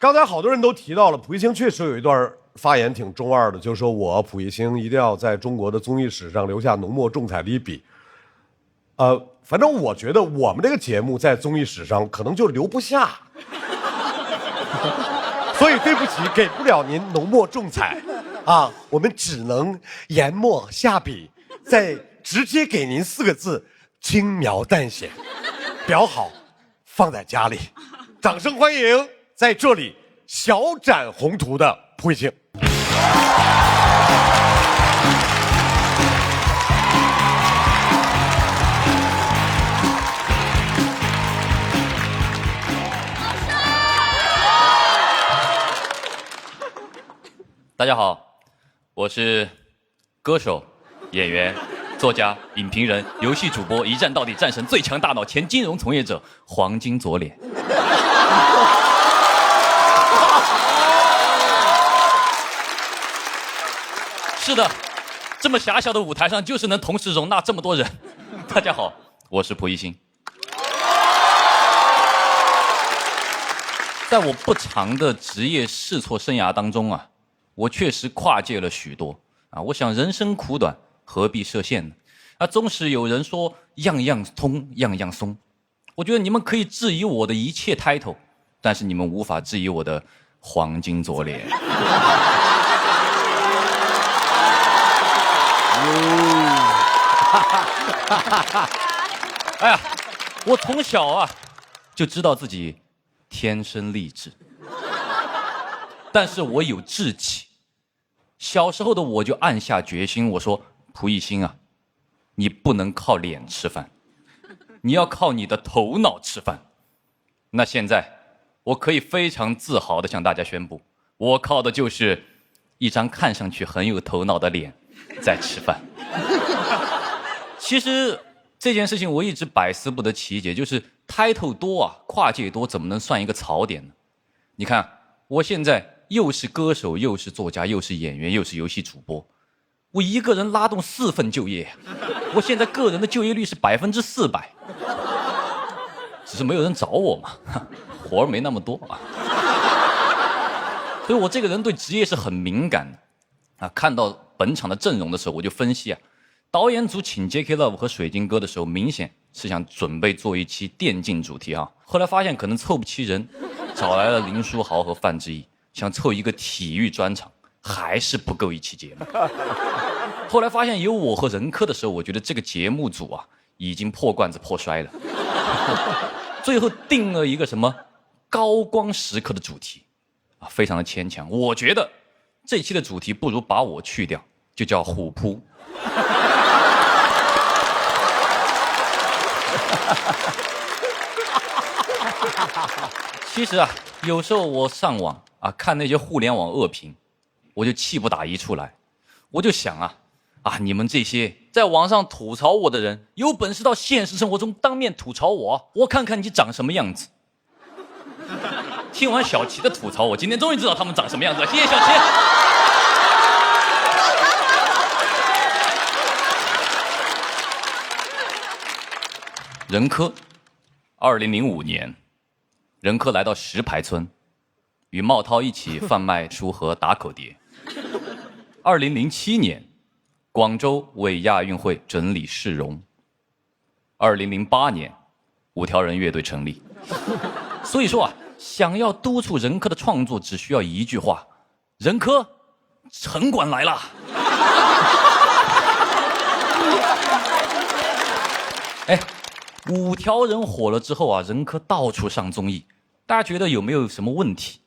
刚才好多人都提到了，蒲熠星确实有一段发言挺中二的，就说我蒲熠星一定要在中国的综艺史上留下浓墨重彩的一笔。反正我觉得我们这个节目在综艺史上可能就留不下，所以对不起，给不了您浓墨重彩啊，我们只能研墨下笔，再直接给您4个字：轻描淡写。裱好，放在家里。掌声欢迎在这里小展宏图的蒲熠星。大家好，我是歌手、演员、作家、影评人、游戏主播，一战到底战神最强大脑前金融从业者黄金左脸。是的，这么狭小的舞台上，就是能同时容纳这么多人。大家好，我是蒲熠星。在我不长的职业试错生涯当中啊，我确实跨界了许多啊。我想人生苦短，何必设限呢？啊，总是有人说样样通，样样松。我觉得你们可以质疑我的一切 title， 但是你们无法质疑我的黄金左脸。哎呀，我从小啊就知道自己天生丽质，但是我有志气。小时候的我就暗下决心，我说蒲熠星啊，你不能靠脸吃饭，你要靠你的头脑吃饭。那现在我可以非常自豪地向大家宣布，我靠的就是一张看上去很有头脑的脸在吃饭。其实这件事情我一直百思不得其解，就是 title 多啊，跨界多，怎么能算一个槽点呢？你看我现在又是歌手，又是作家，又是演员，又是游戏主播，我一个人拉动4份就业，我现在个人的就业率是400%，只是没有人找我嘛，活儿没那么多啊。所以我这个人对职业是很敏感的啊。看到本场的阵容的时候，我就分析啊，导演组请 J.K. Love 和水晶哥的时候，明显是想准备做一期电竞主题啊。后来发现可能凑不齐人，找来了林书豪和范志毅，想凑一个体育专场，还是不够一期节目。后来发现有我和任科的时候，我觉得这个节目组啊已经破罐子破摔了。最后定了一个什么高光时刻的主题啊，非常的牵强。我觉得这期的主题不如把我去掉，就叫虎扑。其实啊，有时候我上网啊看那些互联网恶评，我就气不打一处来。我就想啊，你们这些在网上吐槽我的人，有本事到现实生活中当面吐槽我，我看看你长什么样子。听完小齐的吐槽，我今天终于知道他们长什么样子了。谢谢小齐。任科，2005年，任科来到石牌村，与茂涛一起贩卖书和打口碟。2007年，广州为亚运会整理市容。2008年，五条人乐队成立。所以说啊，想要督促任科的创作，只需要一句话：任科，城管来了。哎，五条人火了之后啊，任科到处上综艺，大家觉得有没有什么问题？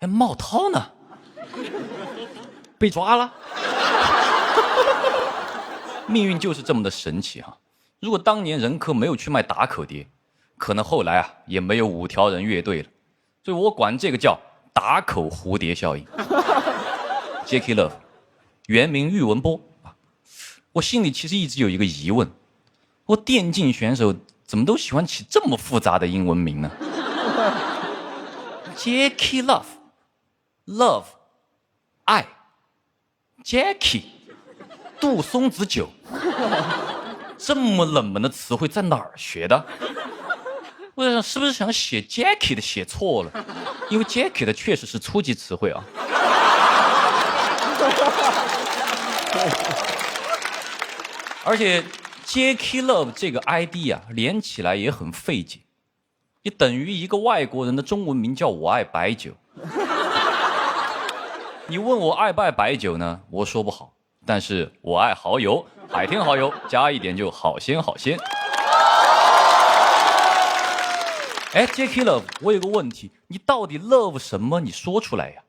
哎，茂涛呢？被抓了。命运就是这么的神奇啊！如果当年任科没有去卖打口碟，可能后来啊也没有五条人乐队了。所以我管这个叫打口蝴蝶效应。J.K. Love， 原名喻文波。我心里其实一直有一个疑问，我电竞选手怎么都喜欢起这么复杂的英文名呢？ J.K. Love 爱 Jackie 杜松子酒，这么冷门的词汇在哪儿学的？我在想是不是想写 Jackie 的写错了，因为 Jackie 的确实是初级词汇啊。而且 Jackie Love 这个 ID 啊，连起来也很费解，也等于一个外国人的中文名叫我爱白酒。你问我爱不爱白酒呢？我说不好，但是我爱蚝油，海天蚝油加一点就好鲜好鲜。哎 ，Jackie Love， 我有个问题，你到底 love 什么？你说出来呀。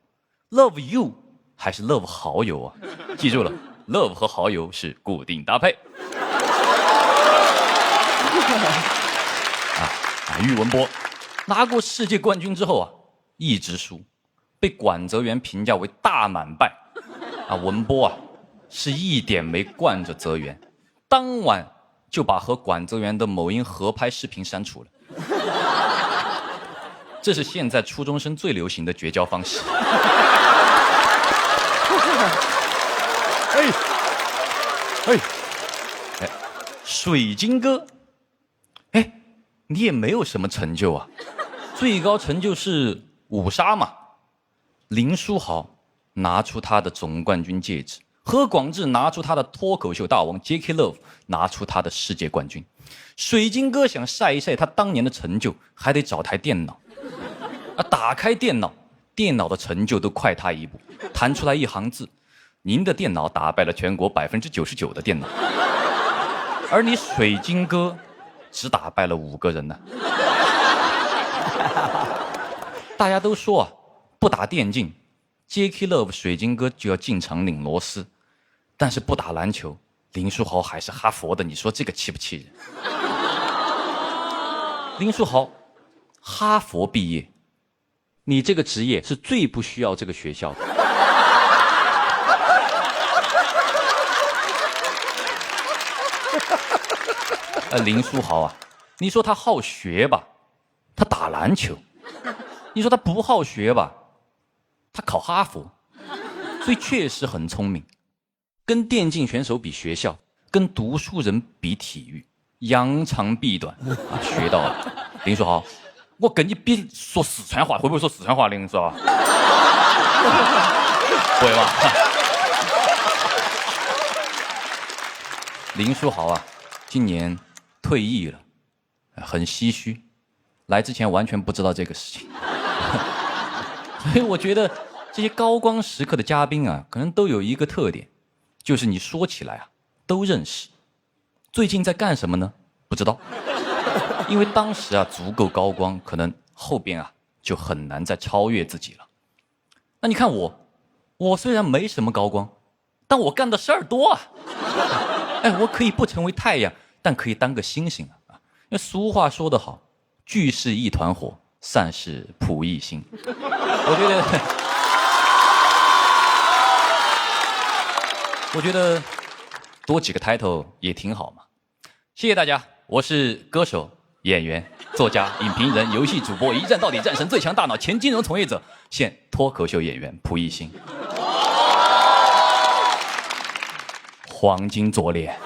Love you 还是 love 蚝油啊？记住了 ，love 和蚝油是固定搭配。喻文波拿过世界冠军之后啊，一直输，被管泽元评价为大满败。文波啊，是一点没惯着泽元，当晚就把和管泽元的某音合拍视频删除了。这是现在初中生最流行的绝交方式。水晶哥，你也没有什么成就啊，最高成就是5杀嘛。林书豪拿出他的总冠军戒指，何广智拿出他的脱口秀大王 Jackie Love 拿出他的世界冠军。水晶哥想晒一晒他当年的成就，还得找台电脑。打开电脑，电脑的成就都快他一步，弹出来一行字：您的电脑打败了全国99%的电脑。而你水晶哥只打败了5个人呢。大家都说啊，不打电竞 ，Jackie Love 水晶哥就要进场拧螺丝，但是不打篮球，林书豪还是哈佛的，你说这个气不气人？林书豪，哈佛毕业，你这个职业是最不需要这个学校的。林书豪啊，你说他好学吧，他打篮球；你说他不好学吧，他考哈佛。所以确实很聪明，跟电竞选手比学校，跟读书人比体育，扬长避短啊，学到了。林书豪，我跟你比说四川话，会不会说四川话？林书豪，会吧？林书豪啊，今年退役了，很唏嘘，来之前完全不知道这个事情。所以我觉得这些高光时刻的嘉宾啊，可能都有一个特点，就是你说起来啊都认识。最近在干什么呢？不知道，因为当时啊足够高光，可能后边啊就很难再超越自己了。那你看我虽然没什么高光，但我干的事儿多啊。我可以不成为太阳，但可以当个星星啊！因为俗话说得好，聚是一团火，散是扑一星。我觉得多几个 title 也挺好嘛。谢谢大家，我是歌手、演员、作家、影评人、游戏主播，一战到底战神最强大脑，前金融从业者，现脱口秀演员扑一星。黄金左脸。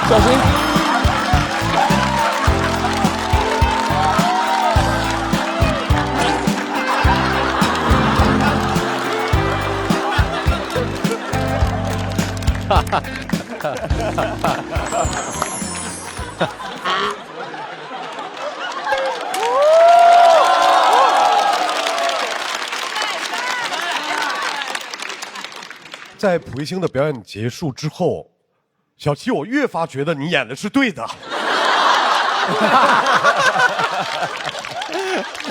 小心！哈哈哈哈哈！在蒲一星的表演结束之后，小七，我越发觉得你演的是对的。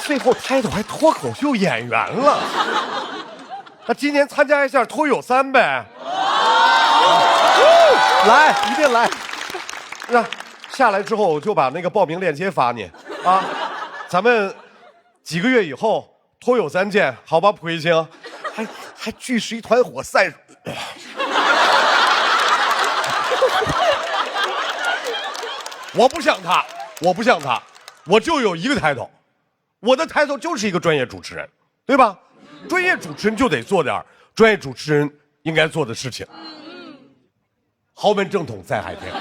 最后title还脱口秀演员了，那今年参加一下脱友3呗。来，一定来。那下来之后我就把那个报名链接发你啊，咱们几个月以后脱友3见，好吧？蒲一星，还聚是一团火，散。我不像他，我就有一个抬头，我的抬头就是一个专业主持人，对吧？专业主持人就得做点专业主持人应该做的事情。豪门正统在海天，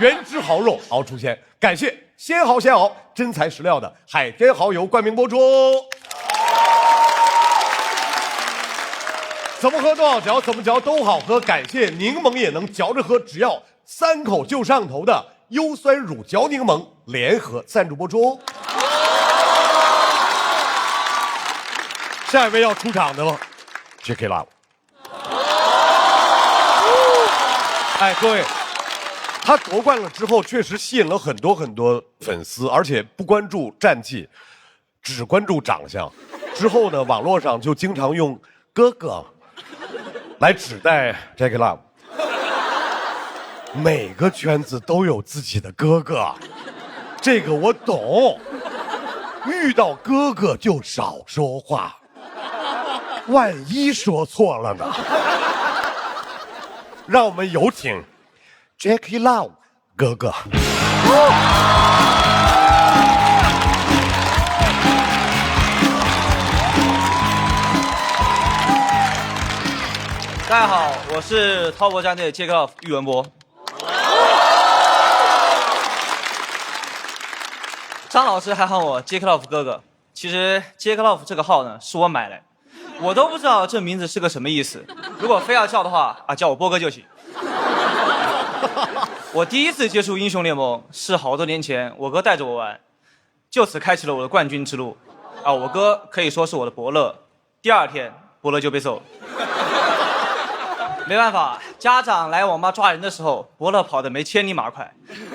原汁豪肉熬出鲜。感谢鲜蚝鲜熬真材实料的海天蚝油冠名播出。怎么喝多少嚼，怎么嚼都好喝。感谢柠檬也能嚼着喝，只要3口就上头的优酸乳嚼柠檬联合赞助播出。下一位要出场的 J.K. Love。哎，各位，他夺冠了之后，确实吸引了很多粉丝，而且不关注战绩，只关注长相。之后呢，网络上就经常用哥哥来指代 J.K. Love。每个圈子都有自己的哥哥，这个我懂。遇到哥哥就少说话，万一说错了呢？让我们有请 J.K. Love 哥哥。大家好，我是滔博战队 J.K. Love 喻文博。张老师还喊我 J.K. Love 哥哥，其实 J.K. Love 这个号呢是我买来，我都不知道这名字是个什么意思。如果非要叫的话啊，叫我波哥就行。我第一次接触英雄联盟是好多年前，我哥带着我玩，就此开启了我的冠军之路。啊，我哥可以说是我的伯乐。第2天，伯乐就被揍了。没办法，家长来网吧抓人的时候，伯乐跑得没千里马快。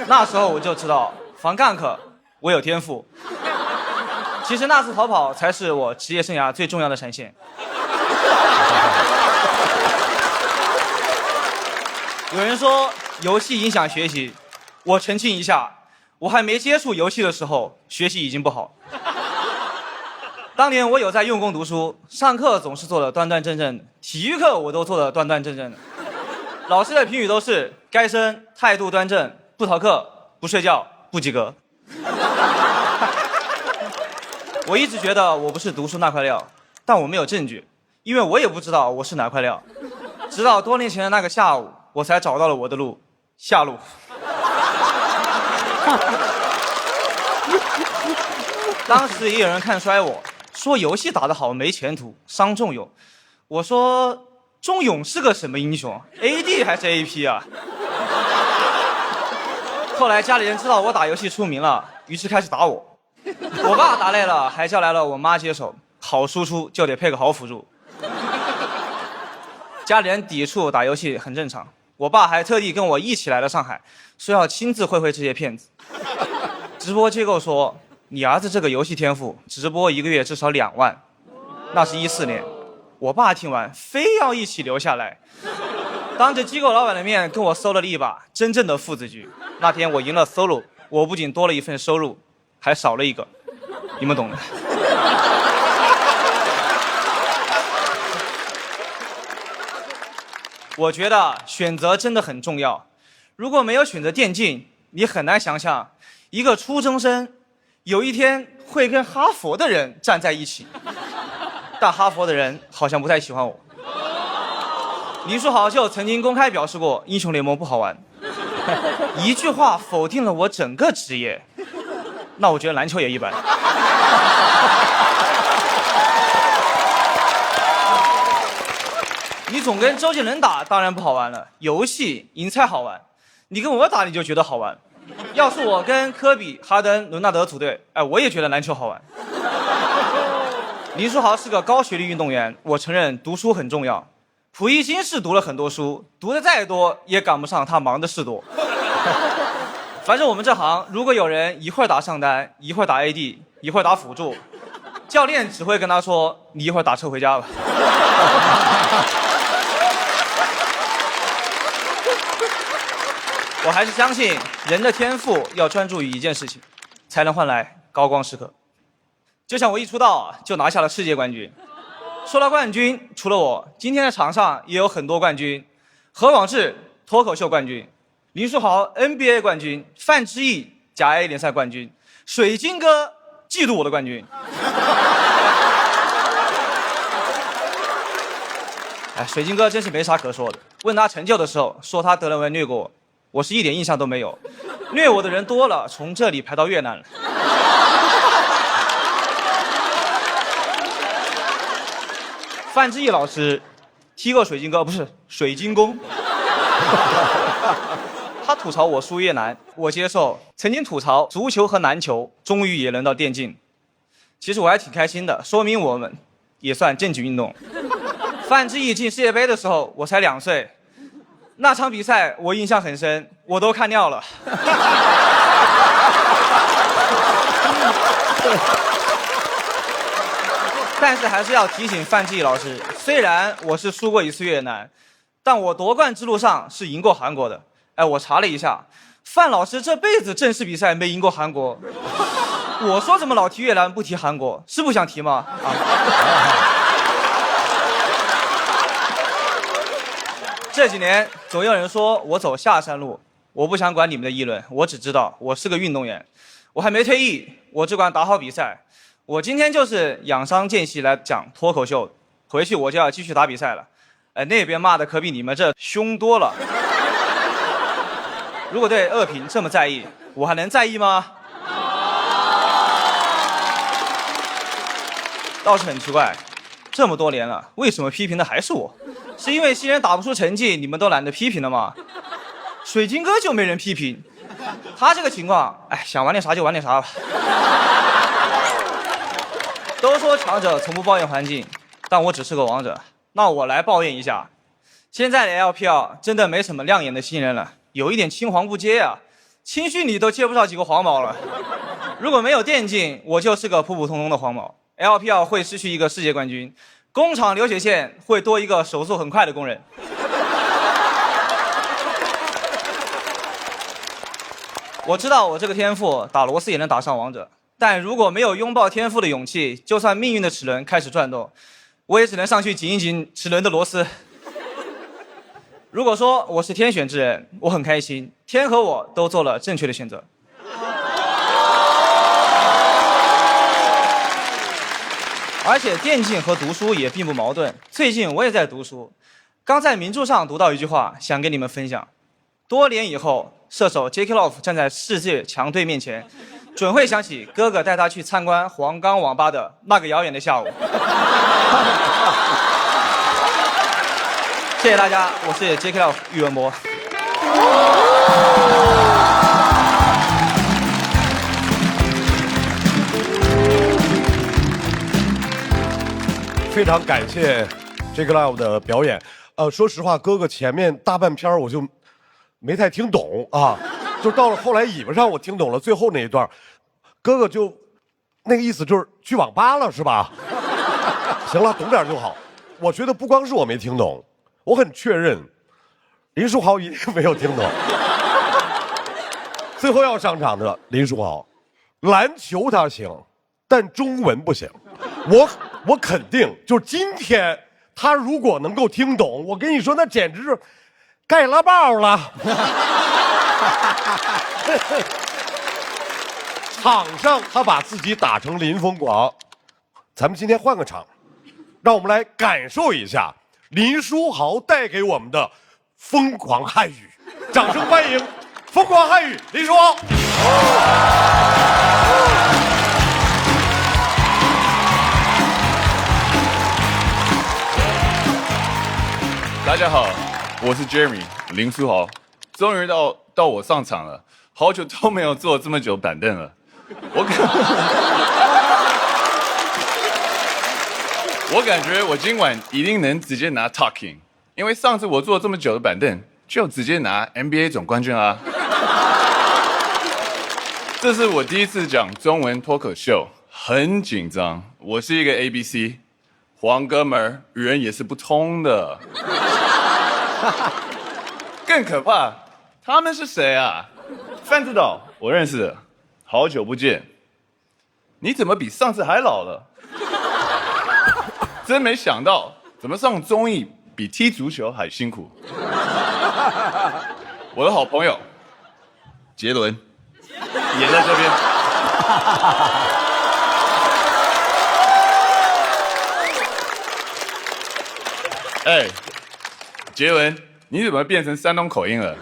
那时候我就知道，防 gank 我有天赋。其实那次逃跑才是我职业生涯最重要的闪现。有人说游戏影响学习，我澄清一下，我还没接触游戏的时候，学习已经不好。当年我有在用功读书，上课总是做的端端正正的，体育课我都做的端端正正的。老师的评语都是该生态度端正，不逃课，不睡觉，不及格。我一直觉得我不是读书那块料，但我没有证据，因为我也不知道我是哪块料。直到多年前的那个下午，我才找到了我的路，下路。当时也有人看衰我，说游戏打得好没前途，伤仲永。我说仲永是个什么英雄 ，AD 还是 AP 啊？后来家里人知道我打游戏出名了，于是开始打我。我爸打累了，还叫来了我妈接手。好输出就得配个好辅助。家里人抵触打游戏很正常，我爸还特地跟我一起来了上海，说要亲自会这些骗子。直播机构说，你儿子这个游戏天赋，直播1个月至少2万。那是14年，我爸听完非要一起留下来，当着机构老板的面跟我搜了一把真正的父子局。那天我赢了 solo， 我不仅多了一份收入，还少了一个，你们懂的。我觉得选择真的很重要，如果没有选择电竞，你很难想象一个初中生有一天会跟哈佛的人站在一起。但哈佛的人好像不太喜欢我。林书豪就曾经公开表示过英雄联盟不好玩，一句话否定了我整个职业。那我觉得篮球也一般。你总跟周杰伦打当然不好玩了，游戏赢才好玩。你跟我打你就觉得好玩。要是我跟科比、哈登、伦纳德组队，哎，我也觉得篮球好玩。林书豪是个高学历运动员，我承认读书很重要。溥仪新是读了很多书，读的再多也赶不上他忙的事多。反正我们这行，如果有人一会儿打上单，一会儿打 AD， 一会儿打辅助，教练只会跟他说：“你一会儿打车回家吧。”我还是相信人的天赋要专注于一件事情，才能换来高光时刻。就像我一出道就拿下了世界冠军。说到冠军，除了我，今天的场上也有很多冠军：何广智脱口秀冠军，林书豪 NBA 冠军，范志毅甲 A 联赛冠军，水晶哥嫉妒我的冠军。哎，水晶哥真是没啥可说的。问他成就的时候，说他德文虐过我，我是一点印象都没有。虐我的人多了，从这里排到越南了。范志毅老师踢过水晶哥，不是水晶宫。他吐槽我输越南，我接受。曾经吐槽足球和篮球，终于也轮到电竞。其实我还挺开心的，说明我们也算正经运动。范志毅进世界杯的时候，我才2岁，那场比赛我印象很深，我都看尿了。但是还是要提醒范志毅老师，虽然我是输过1次越南，但我夺冠之路上是赢过韩国的。哎，我查了一下，范老师这辈子正式比赛没赢过韩国。我说怎么老提越南不提韩国，是不想提吗？这几年总有人说我走下山路，我不想管你们的议论，我只知道我是个运动员，我还没退役，我只管打好比赛。我今天就是养伤间隙来讲脱口秀，回去我就要继续打比赛了。那边骂的可比你们这凶多了。如果对恶评这么在意，我还能在意吗？倒是很奇怪，这么多年了，为什么批评的还是我？是因为新人打不出成绩，你们都懒得批评了吗？水晶哥就没人批评，他这个情况，哎，想玩点啥就玩点啥吧。都说强者从不抱怨环境，但我只是个王者，那我来抱怨一下。现在的 LPL 真的没什么亮眼的新人了，有一点青黄不接啊，青训里都接不上几个黄毛了。如果没有电竞，我就是个普普通通的黄毛。LPL 会失去一个世界冠军，工厂流血线会多一个手速很快的工人。我知道我这个天赋打螺丝也能打上王者，但如果没有拥抱天赋的勇气，就算命运的齿轮开始转动，我也只能上去紧一紧齿轮的螺丝。如果说我是天选之人，我很开心，天和我都做了正确的选择。而且电竞和读书也并不矛盾，最近我也在读书，刚在名著上读到一句话，想跟你们分享。多年以后，射手 J.K. Love 站在世界强队面前，准会想起哥哥带他去参观黄冈网吧的那个遥远的下午。谢谢大家，我是 J.K. Love 喻文博。非常感谢 J.K. Love 的表演。说实话，哥哥前面大半篇我就没太听懂啊，就到了后来尾巴上我听懂了最后那一段，哥哥就那个意思就是去网吧了是吧？行了，懂点就好。我觉得不光是我没听懂，我很确认林书豪一定没有听懂。最后要上场的林书豪，篮球他行，但中文不行。我肯定，就是今天他如果能够听懂，我跟你说，那简直是盖了爆了。场上他把自己打成林疯狂，咱们今天换个场，让我们来感受一下林书豪带给我们的疯狂汉语。掌声欢迎疯狂汉语林书豪。大家好，我是 Jeremy 林书豪，终于到我上场了，好久都没有坐这么久板凳了。我感觉我今晚一定能直接拿 Talking， 因为上次我坐这么久的板凳，就直接拿 NBA 总冠军啊。这是我第一次讲中文脱口秀，很紧张。我是一个 ABC， 黄哥们儿语言也是不通的。更可怕，他们是谁啊？范指导，我认识，好久不见。你怎么比上次还老了？真没想到，怎么上综艺比踢足球还辛苦。我的好朋友杰伦也在这边。哎，杰伦，你怎么变成山东口音了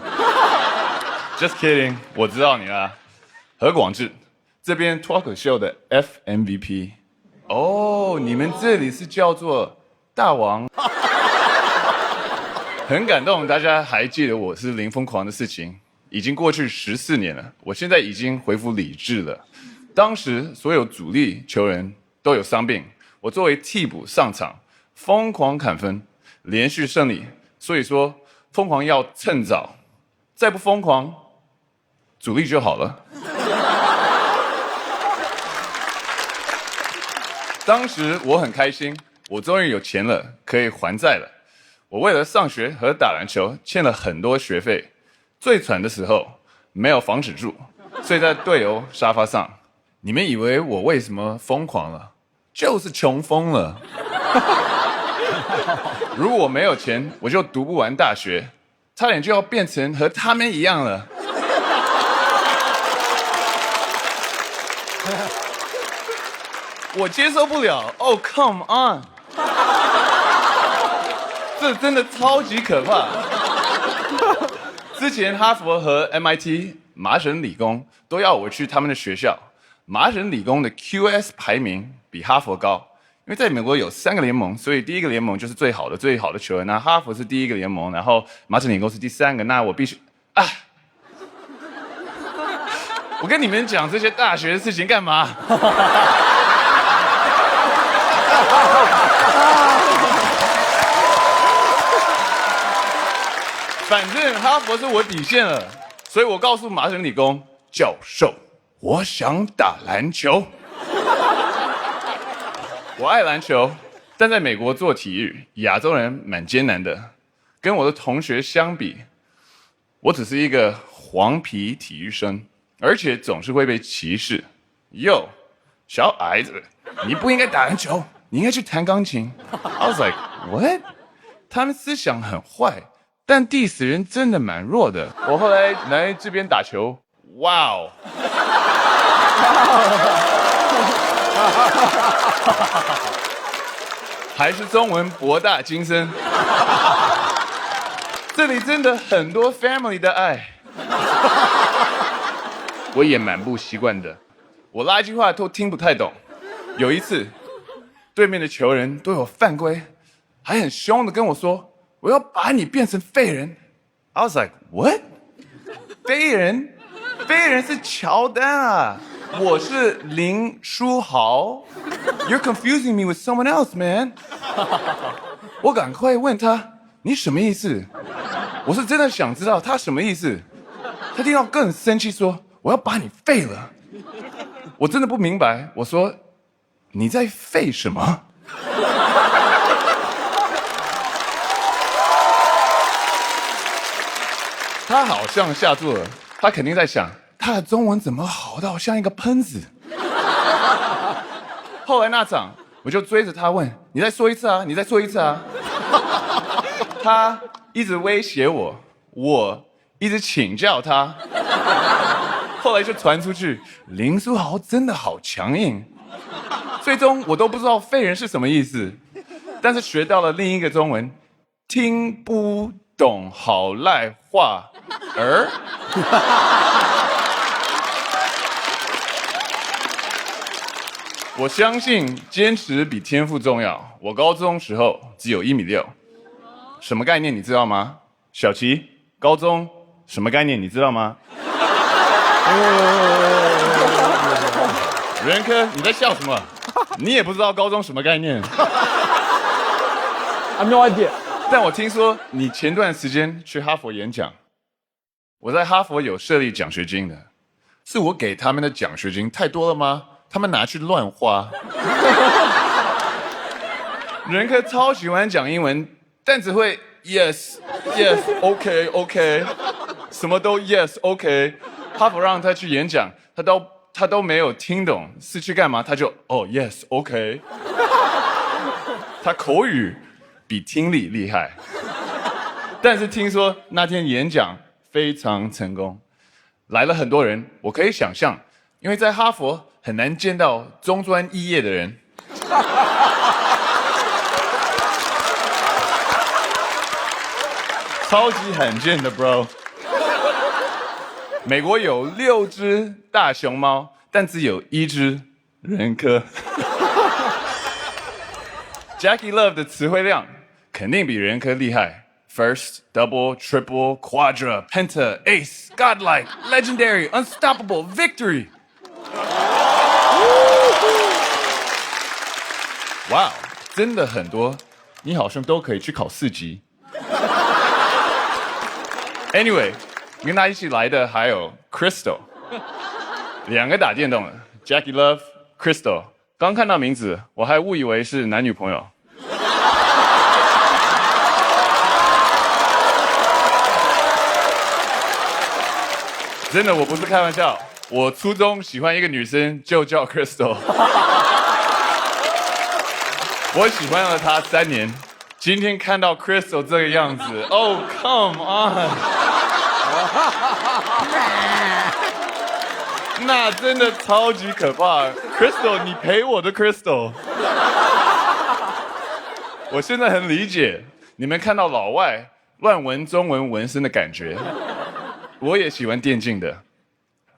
？Just kidding， 我知道你啦。何广智，这边脱口秀的 FMVP。哦，你们这里是叫做大王。很感动，大家还记得我是林疯狂的事情。已经过去14年了，我现在已经恢复理智了。当时所有主力球员都有伤病，我作为替补上场，疯狂砍分，连续胜利。所以说，疯狂要趁早，再不疯狂，主力就好了。当时我很开心，我终于有钱了，可以还债了。我为了上学和打篮球欠了很多学费。最惨的时候没有房子住，睡在队友沙发上。你们以为我为什么疯狂了？就是穷疯了。如果我没有钱，我就读不完大学，差点就要变成和他们一样了。我接受不了。Oh come on， 这真的超级可怕。之前哈佛和 MIT 麻省理工都要我去他们的学校。麻省理工的 QS 排名比哈佛高，因为在美国有3个联盟，所以第一个联盟就是最好的球员。那哈佛是第1个联盟，然后麻省理工是第3个。那我必须啊！我跟你们讲这些大学的事情干嘛？反正哈佛是我底线了，所以我告诉麻省理工教授，我想打篮球。我爱篮球，但在美国做体育，亚洲人蛮艰难的。跟我的同学相比，我只是一个黄皮体育生，而且总是会被歧视。哟，小矮子，你不应该打篮球，你应该去弹钢琴。I was like, what？ 他们思想很坏。但 diss 人真的蛮弱的。我后来来这边打球，哇哦！还是中文博大精深。这里真的很多 family 的爱。我也蛮不习惯的，我垃圾话都听不太懂。有一次，对面的球员对我犯规，还很凶的跟我说。我要把你变成废人。I was like, what？ 废人？废人是乔丹啊，我是林书豪。You're confusing me with someone else, man。我赶快问他，你什么意思？我是真的想知道他什么意思。他听到更生气说，我要把你废了。我真的不明白，我说，你在废什么？他好像下注了，他肯定在想，他的中文怎么好到像一个喷子。后来那场，我就追着他问：“你再说一次啊，你再说一次啊。”他一直威胁我，我一直请教他。后来就传出去，林书豪真的好强硬。最终我都不知道废人是什么意思，但是学到了另一个中文，听不懂好赖话儿。我相信坚持比天赋重要。我高中时候只有1.6米，什么概念你知道吗？小齐，高中什么概念你知道吗？仁科，你在笑什么？你也不知道高中什么概念。I have no idea。但我听说你前段时间去哈佛演讲，我在哈佛有设立奖学金的，是我给他们的奖学金太多了吗？他们拿去乱花。仁科超喜欢讲英文，但只会 yes yes OK OK， 什么都 yes OK。哈佛让他去演讲，他都没有听懂是去干嘛，他就哦 yes OK。他口语比听力厉害，但是听说那天演讲非常成功，来了很多人。我可以想象，因为在哈佛很难见到中专肄业的人。超级罕见的 bro。美国有6只大熊猫，但只有1只人科。Jackie Love 的词汇量肯定比人科厉害。First, double, triple, quadra, penta, ace, godlike, legendary, unstoppable, victory. 哇，真的很多，你好像都可以去考4级。Anyway， 跟他一起来的还有 Crystal， 2个打电动的 Jackie Love、Crystal。刚看到名字，我还误以为是男女朋友。真的，我不是开玩笑。我初中喜欢一个女生，就叫 Crystal。我喜欢了她3年，今天看到 Crystal 这个样子 ，Oh come on， 那真的超级可怕。Crystal， 你陪我的 Crystal。我现在很理解你们看到老外乱纹中文纹身的感觉。我也喜欢电竞的，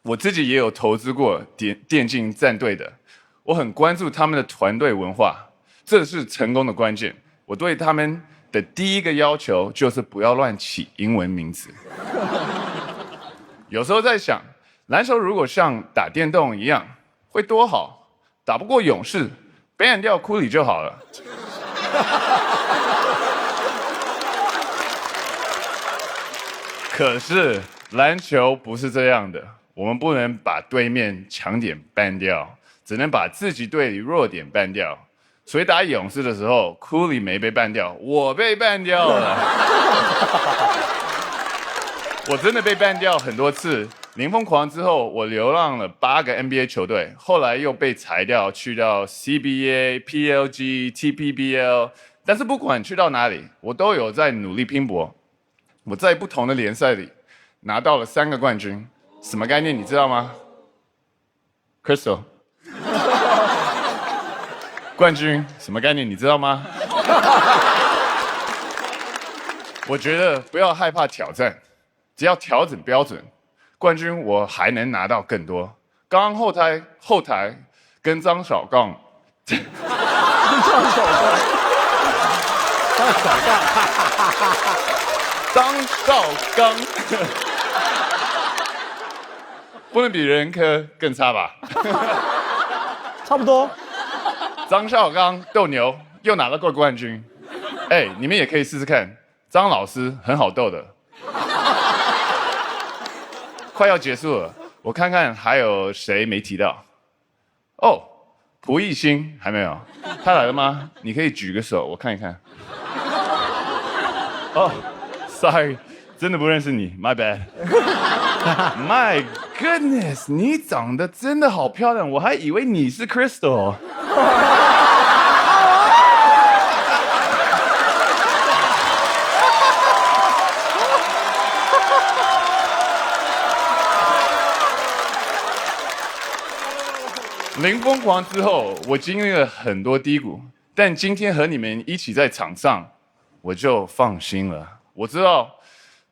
我自己也有投资过电竞战队的，我很关注他们的团队文化，这是成功的关键。我对他们的第一个要求就是不要乱起英文名字。有时候在想，篮球如果像打电动一样，会多好，打不过勇士，ban掉库里就好了。可是篮球不是这样的，我们不能把对面强点ban掉，只能把自己队里弱点ban掉。所以打勇士的时候，库里没被ban掉，我被ban掉了。我真的被ban掉很多次。零疯狂之后，我流浪了8个 NBA 球队，后来又被裁掉，去到 CBA、PLG、TPBL。但是不管去到哪里，我都有在努力拼搏。我在不同的联赛里拿到了3个冠军，什么概念你知道吗 ？Crystal， 冠军什么概念你知道吗？我觉得不要害怕挑战，只要调整标准，冠军我还能拿到更多。刚刚后台跟张小刚，张绍刚，不能比人科更差吧？差不多。张绍刚斗牛又拿了过冠军，你们也可以试试看，张老师很好斗的。快要结束了，我看看还有谁没提到。哦，蒲熠星还没有，他来了吗？你可以举个手，我看一看。哦。Sorry， 真的不认识你 ，My bad。My goodness， 你长得真的好漂亮，我还以为你是 Crystal。零疯狂之后，我经历了很多低谷，但今天和你们一起在场上，我就放心了。我知道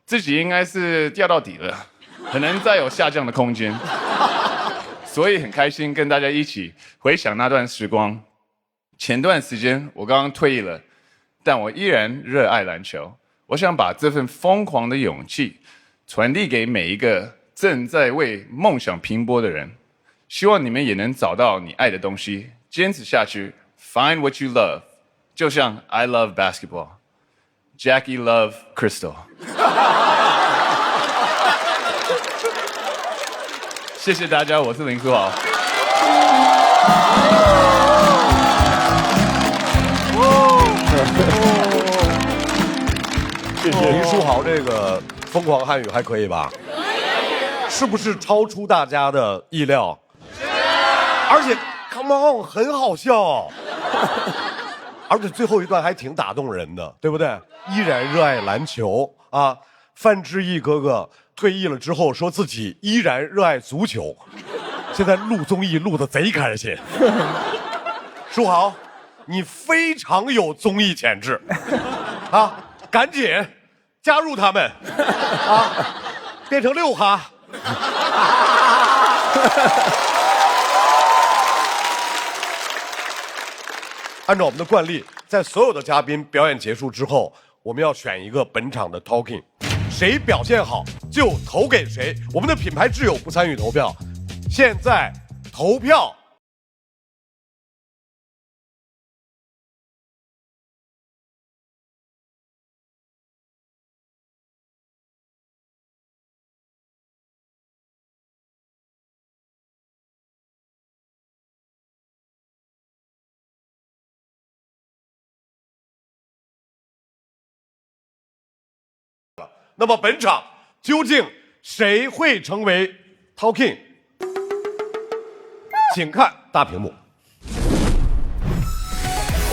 自己应该是掉到底了，很难再有下降的空间，所以很开心跟大家一起回想那段时光。前段时间我刚刚退役了，但我依然热爱篮球。我想把这份疯狂的勇气传递给每一个正在为梦想拼搏的人。希望你们也能找到你爱的东西，坚持下去。Find what you love， 就像 I love basketball。Jackie Love Crystal， 谢谢大家，我是林书豪。谢谢林书豪这个疯狂汉语还可以吧？是不是超出大家的意料？而且 ，Come on， 很好笑。而且最后一段还挺打动人的，对不对？依然热爱篮球啊！范志毅哥哥退役了之后，说自己依然热爱足球，现在录综艺录得贼开心。书豪，你非常有综艺潜质啊！赶紧加入他们啊，变成6哈。按照我们的惯例，在所有的嘉宾表演结束之后，我们要选一个本场的 talking， 谁表现好就投给谁。我们的品牌挚友不参与投票，现在投票。那么本场究竟谁会成为 talking？ 请看大屏幕。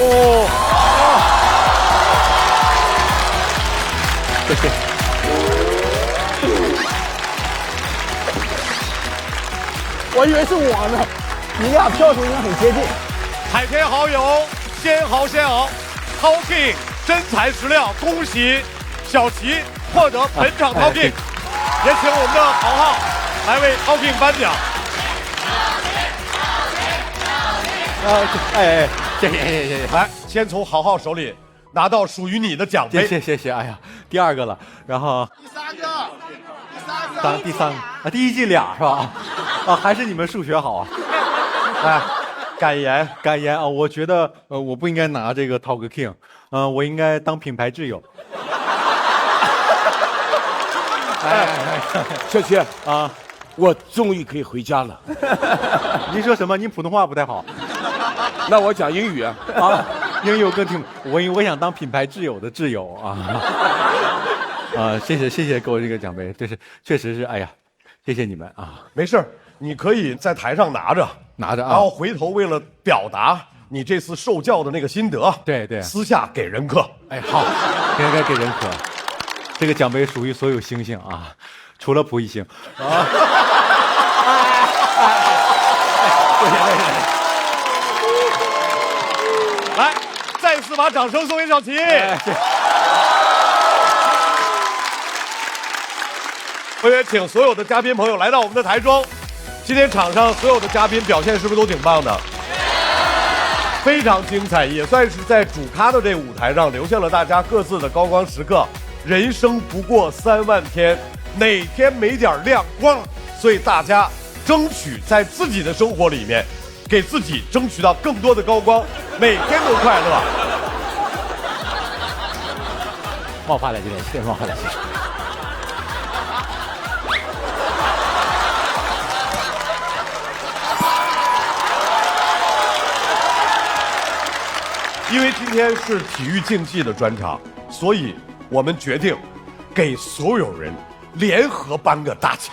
哦，谢谢。我以为是我呢，你俩票数应该很接近。海天好友，先豪先昂 ，talking 真材实料，恭喜小齐获得本场 talking， 也请我们的豪豪来为 talking 颁奖。谢谢，来，先从豪豪手里拿到属于你的奖杯。谢谢，哎呀，第2个了，然后第三个啊，第一季俩是吧？啊，还是你们数学好啊！哎，感言啊，我觉得我不应该拿这个 Talk King， 我应该当品牌挚友。小齐啊，我终于可以回家了。您说什么？您普通话不太好。那我讲英语啊。英语我更听，我想当品牌挚友的挚友啊。谢谢给我这个奖杯，这是确实是，哎呀，谢谢你们啊。没事，你可以在台上拿着啊，然后回头为了表达你这次受教的那个心得，对，私下给人客。哎，好，应该给人客。这个奖杯属于所有星星啊，除了蒲一星。啊，来，再次把掌声送给小齐。我也请所有的嘉宾朋友来到我们的台中。今天场上所有的嘉宾表现是不是都挺棒的？非常精彩，也算是在主咖的这个舞台上留下了大家各自的高光时刻。人生不过3万天，哪天没点亮光？所以大家争取在自己的生活里面，给自己争取到更多的高光，每天都快乐。冒发了，今天谢谢冒发了，谢谢。因为今天是体育竞技的专场，所以我们决定给所有人联合颁个大奖。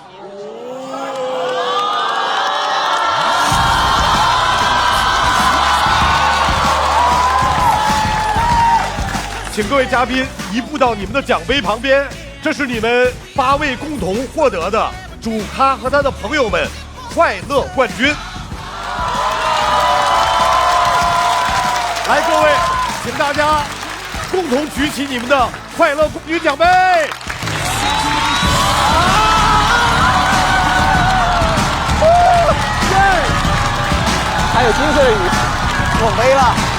请各位嘉宾移步到你们的奖杯旁边，这是你们8位共同获得的主咖和他的朋友们快乐冠军。来，各位，请大家共同举起你们的快乐冠军奖杯。还有金色的雨，我没了。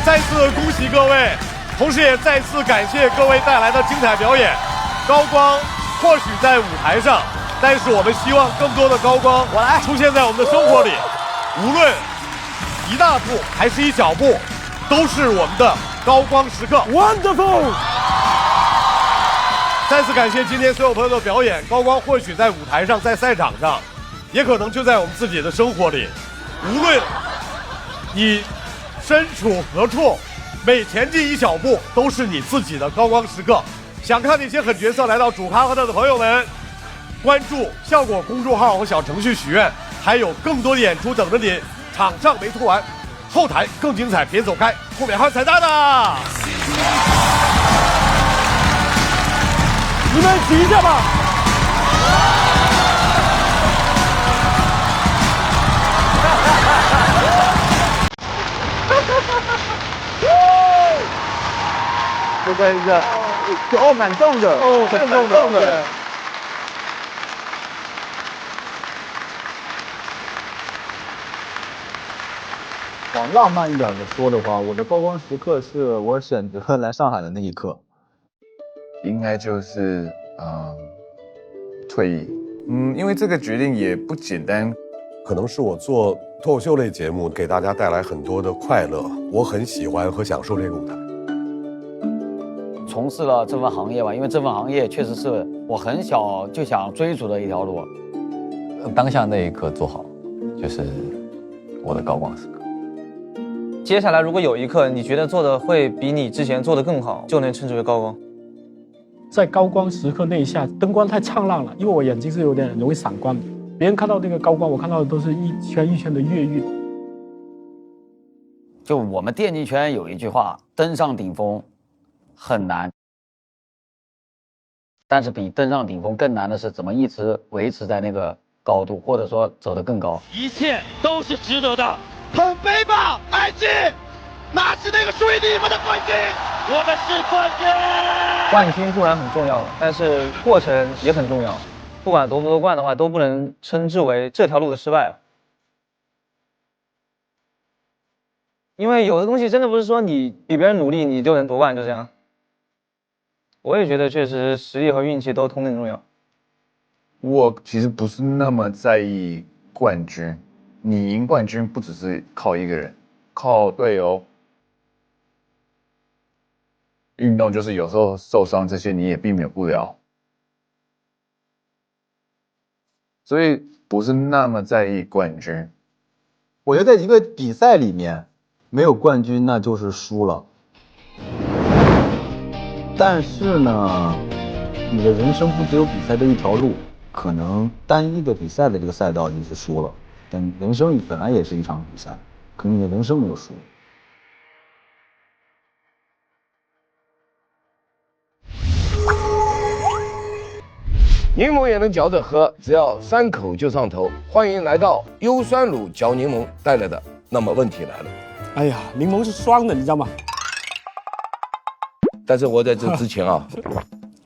再次恭喜各位，同时也再次感谢各位带来的精彩表演。高光或许在舞台上，但是我们希望更多的高光出现在我们的生活里，无论一大步还是一小步，都是我们的高光时刻。 Wonderful！ 再次感谢今天所有朋友的表演。高光或许在舞台上，在赛场上，也可能就在我们自己的生活里。无论你身处何处，每前进一小步都是你自己的高光时刻。想看那些狠角色来到主咖和他的朋友们，关注效果公众号和小程序许愿，还有更多的演出等着你。场上没拖完，后台更精彩，别走开，后面还有彩蛋呢。你们举一下吧。这个哦，蛮重的哦，很重的。往浪漫一点的说的话，我的高光时刻是我选择来上海的那一刻，应该就是退役。因为这个决定也不简单，可能是我做脱口秀类节目给大家带来很多的快乐，我很喜欢和享受这个舞台。从事了这份行业吧，因为这份行业确实是我很小就想追逐的一条路。当下那一刻做好，就是我的高光时刻。接下来如果有一刻你觉得做的会比你之前做的更好，就能称之为高光。在高光时刻那一下，灯光太灿烂了，因为我眼睛是有点容易散光的。别人看到那个高光，我看到的都是一圈一圈的月晕。就我们电竞圈有一句话，登上顶峰很难，但是比登上顶峰更难的是怎么一直维持在那个高度，或者说走得更高。一切都是值得的。很悲吧，爱情，拿起那个属于你们的冠军，我们是冠军。冠军固然很重要，但是过程也很重要。不管夺不夺冠的话，都不能称之为这条路的失败。因为有的东西真的不是说你比别人努力你就能夺冠，就这样。我也觉得确实实力和运气都同等重要。我其实不是那么在意冠军，你赢冠军不只是靠一个人，靠队友。运动就是有时候受伤这些你也避免不了，所以不是那么在意冠军。我觉得在一个比赛里面没有冠军那就是输了。但是呢，你的人生不只有比赛这一条路，可能单一个比赛的这个赛道你是输了，但人生本来也是一场比赛，可能你的人生没有输。柠檬也能嚼着喝，只要3口就上头。欢迎来到优酸乳嚼柠檬带来的。那么问题来了，哎呀，柠檬是酸的，你知道吗？但是我在这之前啊，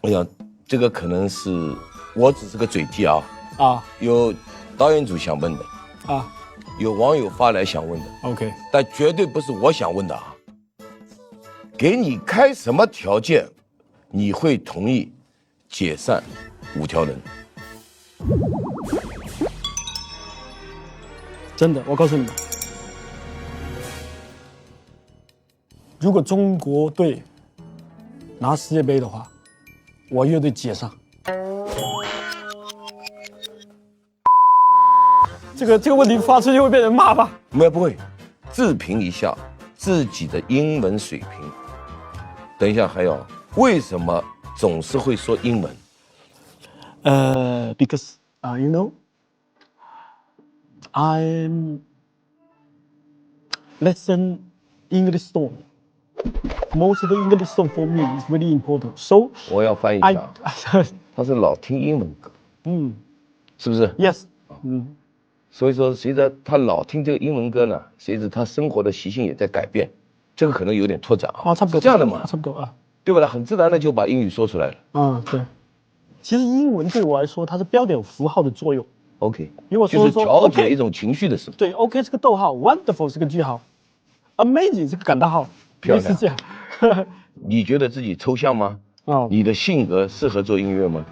我想这个可能是我只是个嘴替啊。有导演组想问的有网友发来想问的 OK， 但绝对不是我想问的啊。给你开什么条件，你会同意解散5条人？真的，我告诉你们，如果中国队拿世界杯的话，我乐队解散。这个问题发出去会被人骂吧？不会，自评一下自己的英文水平。等一下，还有为什么总是会说英文？Because you know, I'm listen English song. Most of the English song for me is really important. So 我要翻译一下，他是老听英文歌，是不是 ？Yes， 所以说随着他老听这个英文歌呢，随着他生活的习性也在改变，这个可能有点拓展啊。差不多这样的嘛，差不多啊，对吧？他很自然的就把英语说出来了。对。其实英文对我来说，它是标点符号的作用。OK， 因为我就是调节 OK， 一种情绪的时候。对 ，OK 是个逗号 ，Wonderful 是个句号 ，Amazing 是个感叹号，漂亮是这样。你觉得自己抽象吗？你的性格适合做音乐吗？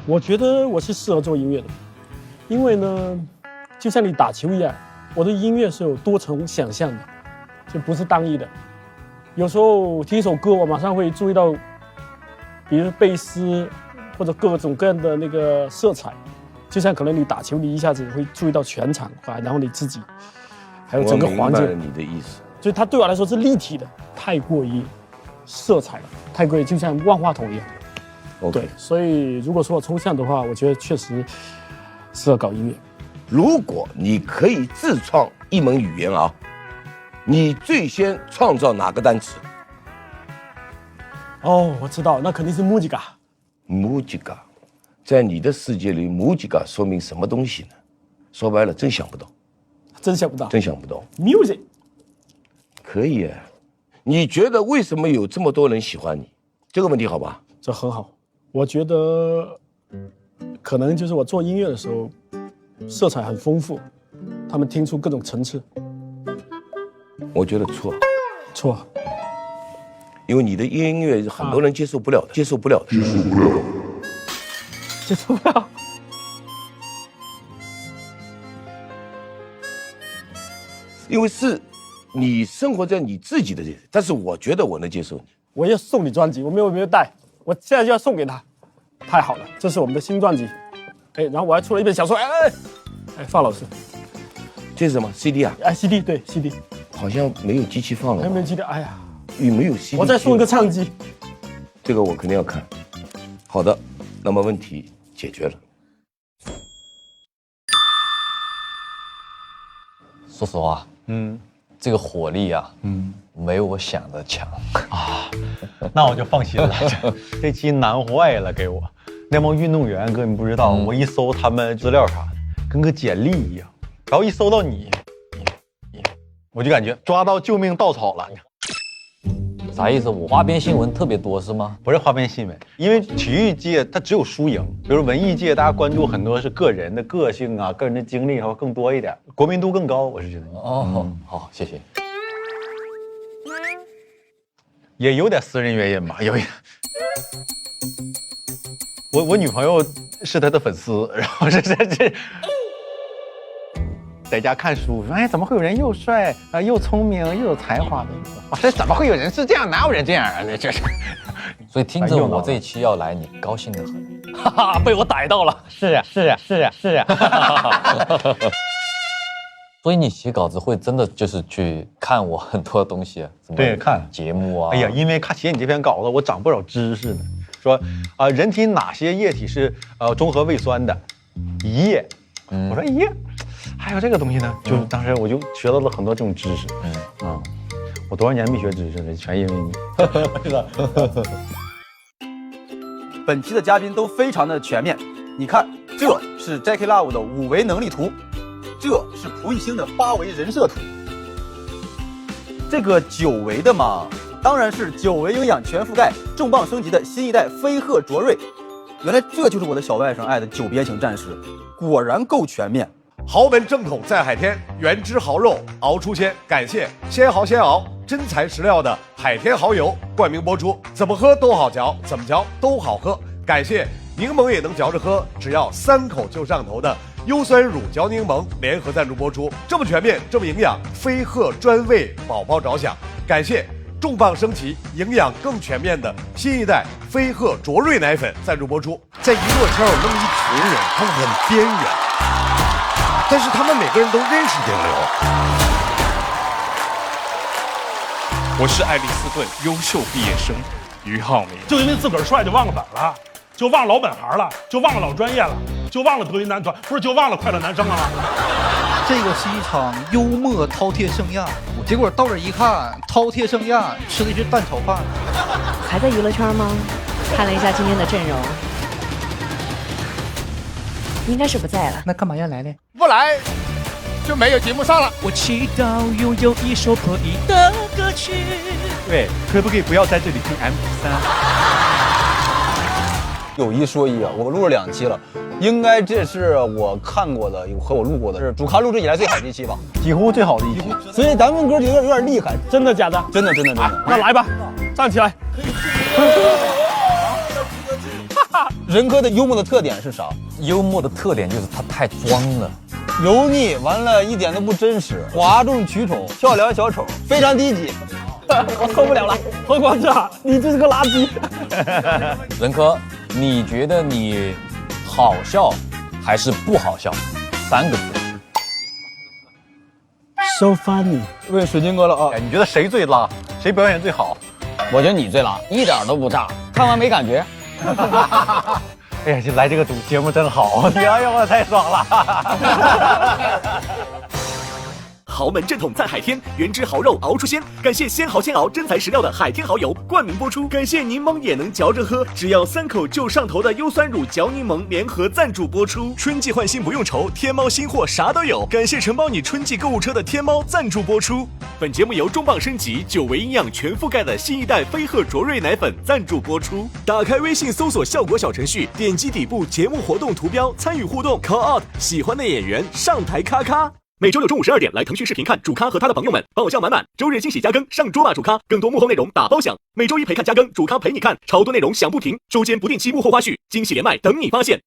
我觉得我是适合做音乐的，因为呢，就像你打球一样，我的音乐是有多重想象的，就不是单一的。有时候听一首歌，我马上会注意到，比如贝斯或者各种各样的那个色彩，就像可能你打球，你一下子会注意到全场，然后你自己，还有整个环境。我明白了你的意思。所以它对我来说是立体的，太过于色彩了，太过于就像万花筒一样。对，所以如果说我抽象的话，我觉得确实适合搞音乐。如果你可以自创一门语言啊，你最先创造哪个单词？哦，我知道，那肯定是 musica。musica， 在你的世界里 ，musica 说明什么东西呢？说白了，真想不到。真想不到。真想不到。music。可以啊，你觉得为什么有这么多人喜欢你？这个问题好吧？这很好，我觉得可能就是我做音乐的时候，色彩很丰富，他们听出各种层次。我觉得错，错，因为你的音乐很多人接受不了的，接受不了。因为是。你生活在你自己的，但是我觉得我能接受你。我要送你专辑，我没有带，我现在就要送给他。太好了，这是我们的新专辑。哎，然后我还出了一本小说。范老师，这是什么 CD 啊？CD 对 CD， 好像没有机器放了。还没有机器，哎呀，有没有 CD？ 我再送一个唱机。这个我肯定要看。好的，那么问题解决了。说实话，这个火力啊，没有我想的强啊，那我就放心了。这期难坏了，给我那帮运动员，哥你不知道，我一搜他们资料啥的，跟个简历一样，然后一搜到你，我就感觉抓到救命稻草了。啥意思？我花边新闻特别多是吗？不是花边新闻，因为体育界它只有输赢，比如文艺界大家关注很多是个人的个性啊、个人的经历，还会更多一点，国民度更高。我是觉得好，谢谢。也有点私人原因吧，有一点。我女朋友是他的粉丝，然后这在家看书，说哎，怎么会有人又帅啊，又聪明又有才华的？哇，这怎么会有人是这样？哪有人这样啊？这是。所以听着我这一期要来，你高兴得很，哈哈，被我逮到了。是呀。所以你写稿子会真的就是去看我很多东西，对，看节目啊。哎呀，因为写你这篇稿子，我长不少知识呢。说人体哪些液体是中和胃酸的？胰液。我说胰液。还有这个东西呢，就当时我就学到了很多这种知识。我多少年没学知识了，全因为你。本期的嘉宾都非常的全面，你看，这是 Jackie Love 的5维能力图，这是蒲熠星的8维人设图，这个9维的嘛，当然是9维营养全覆盖、重磅升级的新一代飞鹤卓瑞。原来这就是我的小外甥爱的9边形战士，果然够全面。豪门正统在海天，原汁豪肉熬出鲜。感谢鲜蚝鲜熬真材实料的海天蚝油冠名播出，怎么喝都好嚼，怎么嚼都好喝。感谢柠檬也能嚼着喝，只要3口就上头的优酸乳嚼柠檬联合赞助播出，这么全面，这么营养，飞鹤专为宝宝着想。感谢重磅升级、营养更全面的新一代飞鹤卓瑞奶粉赞助播出。在娱乐圈有那么一群人，他们很边缘，但是他们每个人都认识顶流。我是爱丽斯顿优秀毕业生于浩明，就因为自个儿帅就忘了本了，就忘老本行了，就忘了老专业了，就忘了德云男团，不是就忘了快乐男生了吗？这个是一场幽默饕餮盛宴，结果到这一看，饕餮盛宴吃的是蛋炒饭。还在娱乐圈吗？看了一下今天的阵容，应该是不在了。那干嘛要来呢？不来就没有节目上了。我祈祷拥有一首可以的歌曲。对，可不可以不要在这里听 MP3？有一说一啊，我录了2期了，应该这是我看过的和我录过的是主咖录制以来最好的一期吧，几乎最好的一期。所以咱们哥有点厉害，真的假的？真的。那来吧，站起来。任哥的幽默的特点是啥？幽默的特点就是他太装了，油腻，完了一点都不真实，哗众取宠，跳梁小丑，非常低级。我受不了了，何广智，你就是个垃圾。任科，你觉得你好笑还是不好笑？3个字。So funny。问水晶哥了啊，你觉得谁最拉？谁表演最好？我觉得你最拉，一点都不炸，看完没感觉。哎呀，就来这个节目真好，哎呀，我太爽了。豪门正统在海天，原汁豪肉熬出鲜。感谢鲜蚝鲜熬真材实料的海天蚝油冠名播出。感谢柠檬也能嚼着喝，只要3口就上头的优酸乳嚼柠檬联合赞助播出。春季换新不用愁，天猫新货啥都有。感谢承包你春季购物车的天猫赞助播出。本节目由重磅升级9维营养全覆盖的新一代飞鹤卓瑞奶粉赞助播出。打开微信搜索效果小程序，点击底部节目活动图标参与互动 ，call out 喜欢的演员上台咔咔。每周六中午12点来腾讯视频看主咖和他的朋友们，爆笑满满。周日惊喜加更，上桌吧主咖，更多幕后内容打包享。每周一陪看加更，主咖陪你看，超多内容响不停。周间不定期幕后花絮，惊喜连麦等你发现。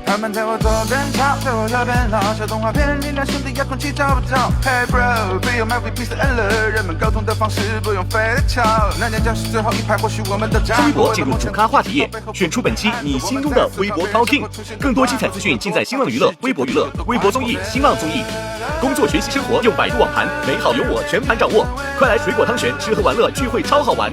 他们在我左边吵，在我右边闹，小动画片里那兄弟遥控器找不着。Hey bro， 不用买 VPC了，人们沟通的方式不用非得吵。那间教室最后一排，或许我们都掌握。微博进入主咖话题页，选出本期你心中的微博 Talking。更多精彩资讯尽在新浪娱乐、微博娱乐、微博综艺、新浪综艺。工作、学习、生活用百度网盘，美好有我全盘掌握。快来水果汤泉，吃喝玩乐聚会超好玩。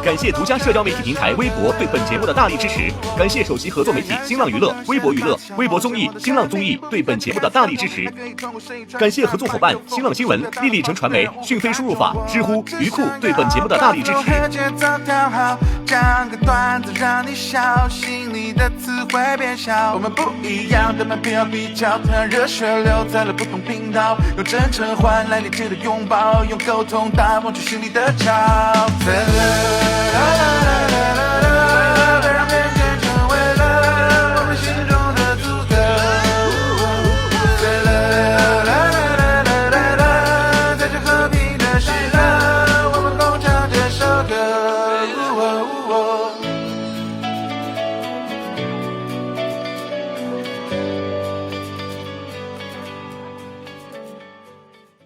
感谢独家社交媒体平台微博对本节目的大力支持，感谢首席合作媒体新浪娱乐、微博娱乐、微博综艺、新浪综艺对本节目的大力支持，感谢合作伙伴新浪新闻、立立成传媒、讯飞输入法、知乎、鱼库对本节目的大力支持。讲个段子让你笑，心里的词汇变小。我们不一样，但没必要比较，让热血留在了不同频道，用真诚换来理智的拥抱，用沟通打破去心里的吵。别让偏见成为了我们心中的阻隔。在这和平的时刻，我们共唱这首歌。